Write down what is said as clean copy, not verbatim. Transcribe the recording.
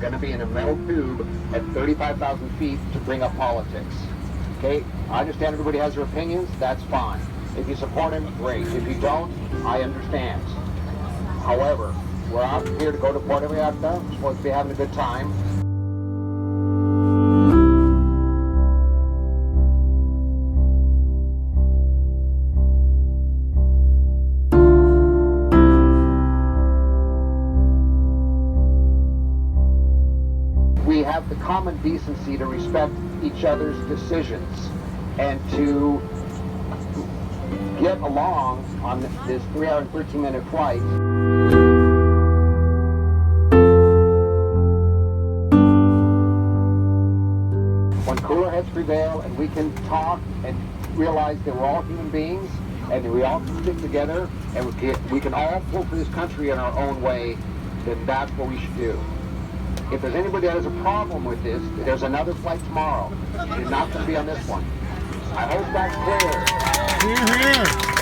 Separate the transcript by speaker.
Speaker 1: going to be in a metal tube at 35,000 feet to bring up politics. Okay? I understand everybody has their opinions. That's fine. If you support him, great. If you don't, I understand. However, we're out here to go to Puerto Vallarta. We're supposed to be having a good time. We have the common decency to respect each other's decisions and to get along on this 3-hour and 13-minute flight. When cooler heads prevail and we can talk and realize that we're all human beings and that we all can stick together and we can all pull for this country in our own way, then that's what we should do. If there's anybody that has a problem with this, there's another flight tomorrow. You're not going to be on this one. I hope that's clear.
Speaker 2: Here, here.